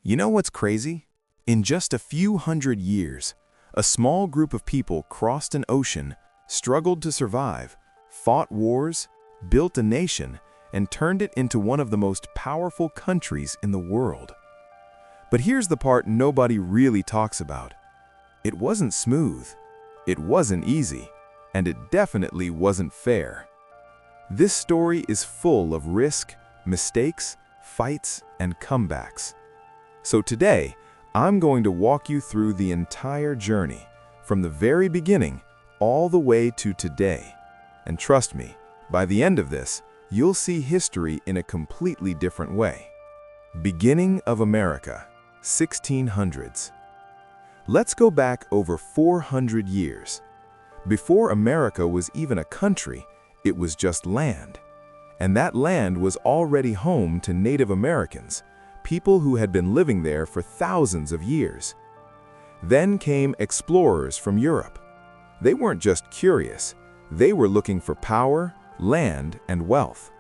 You know what's crazy? In just a few hundred years, a small group of people crossed an ocean, struggled to survive, fought wars, built a nation, and turned it into one of the most powerful countries in the world. But here's the part nobody really talks about. It wasn't smooth, it wasn't easy, and it definitely wasn't fair. This story is full of risk, mistakes, fights, and comebacks. So today, I'm going to walk you through the entire journey, from the very beginning all the way to today. And trust me, by the end of this, you'll see history in a completely different way. Beginning of America, 1600s. Let's go back over 400 years. Before America was even a country, it was just land. And that land was already home to Native Americans, people who had been living there for thousands of years. Then came explorers from Europe. They weren't just curious, they were looking for power, land, and wealth.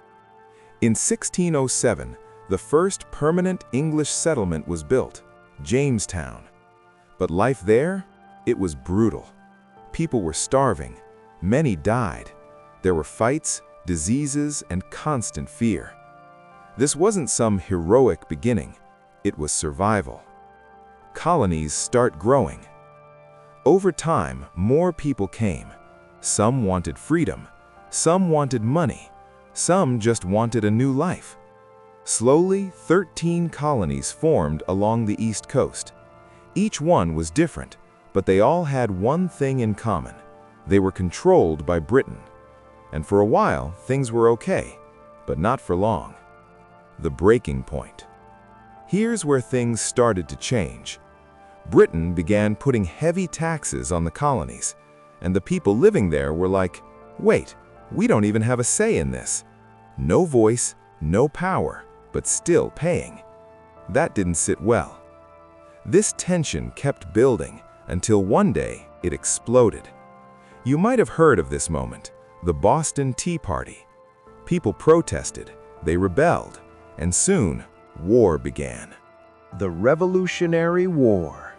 In 1607, the first permanent English settlement was built, Jamestown. But life there, it was brutal. People were starving, many died. There were fights, diseases, and constant fear. This wasn't some heroic beginning, it was survival. Colonies start growing. Over time, more people came. Some wanted freedom, some wanted money, some just wanted a new life. Slowly, 13 colonies formed along the East Coast. Each one was different, but they all had one thing in common. They were controlled by Britain. And for a while, things were okay, but not for long. The breaking point. Here's where things started to change. Britain began putting heavy taxes on the colonies, and the people living there were like, wait, we don't even have a say in this. No voice, no power, but still paying. That didn't sit well. This tension kept building until one day it exploded. You might have heard of this moment, the Boston Tea Party. People protested, they rebelled, and soon, war began. The Revolutionary War.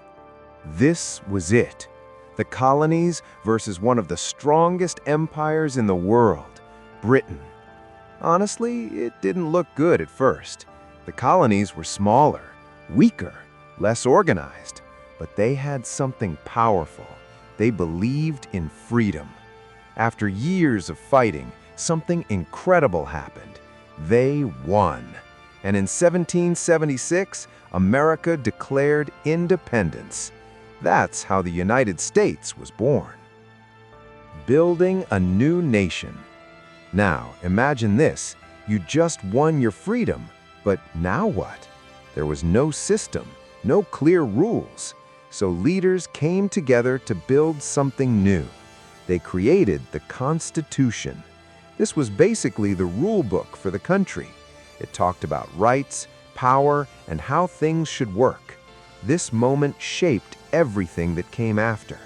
This was it. The colonies versus one of the strongest empires in the world, Britain. Honestly, it didn't look good at first. The colonies were smaller, weaker, less organized, but they had something powerful. They believed in freedom. After years of fighting, something incredible happened. They won. And in 1776, America declared independence. That's how the United States was born. Building a new nation. Now, imagine this. You just won your freedom, but now what? There was no system, no clear rules. So leaders came together to build something new. They created the Constitution. This was basically the rule book for the country. It talked about rights, power, and how things should work. This moment shaped everything that came after.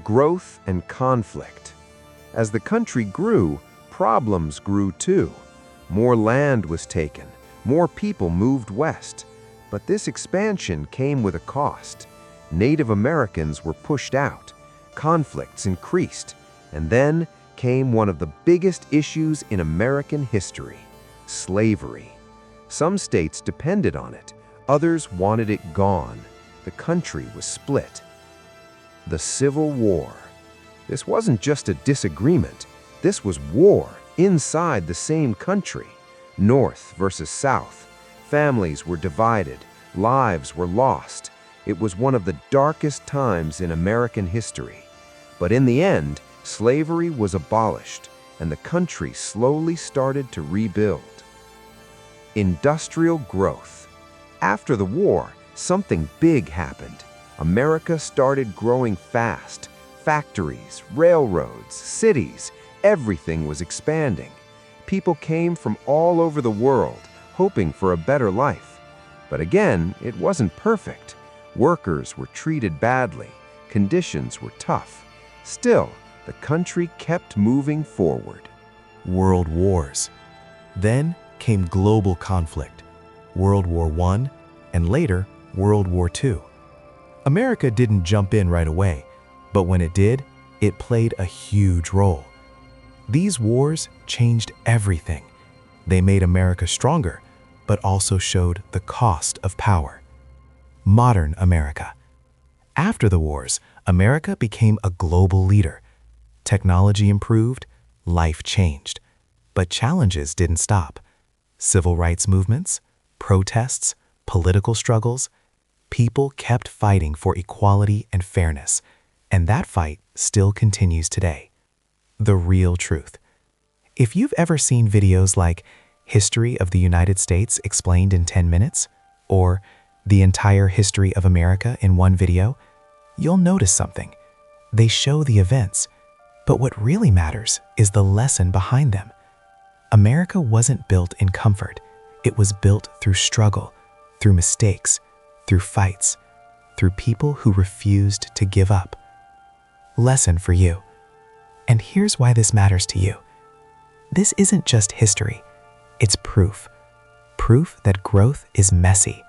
Growth and conflict. As the country grew, problems grew too. More land was taken, more people moved west. But this expansion came with a cost. Native Americans were pushed out, conflicts increased, and then came one of the biggest issues in American history. Slavery. Some states depended on it, others wanted it gone. The country was split. The Civil War. This wasn't just a disagreement, this was war inside the same country. North versus South. Families were divided, lives were lost. It was one of the darkest times in American history. But in the end, slavery was abolished, and the country slowly started to rebuild. Industrial growth. After the war, something big happened. America started growing fast. Factories, railroads, cities, everything was expanding. People came from all over the world, hoping for a better life. But again, it wasn't perfect. Workers were treated badly. Conditions were tough. Still, the country kept moving forward. World wars. Then came global conflict, World War I and later, World War II. America didn't jump in right away, but when it did, it played a huge role. These wars changed everything. They made America stronger, but also showed the cost of power. Modern America. After the wars, America became a global leader. Technology improved, life changed. But challenges didn't stop. Civil rights movements, protests, political struggles, people kept fighting for equality and fairness, and that fight still continues today. The real truth. If you've ever seen videos like History of the United States Explained in 10 Minutes, or The Entire History of America in one video, you'll notice something. They show the events, but what really matters is the lesson behind them. America wasn't built in comfort. It was built through struggle, through mistakes, through fights, through people who refused to give up. Lesson for you. And here's why this matters to you. This isn't just history. It's proof. Proof that growth is messy.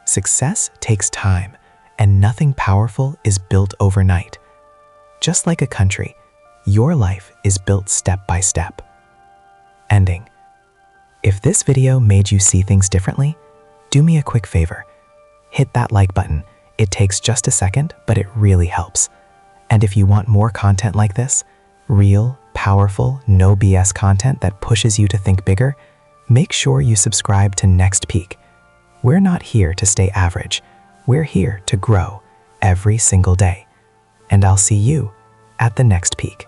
Success takes time, and nothing powerful is built overnight. Just like a country, your life is built step by step. Ending. If this video made you see things differently, do me a quick favor. Hit that like button. It takes just a second, but it really helps. And if you want more content like this, real, powerful, no BS content that pushes you to think bigger, make sure you subscribe to Next Peak. We're not here to stay average. We're here to grow every single day. And I'll see you at the next peak.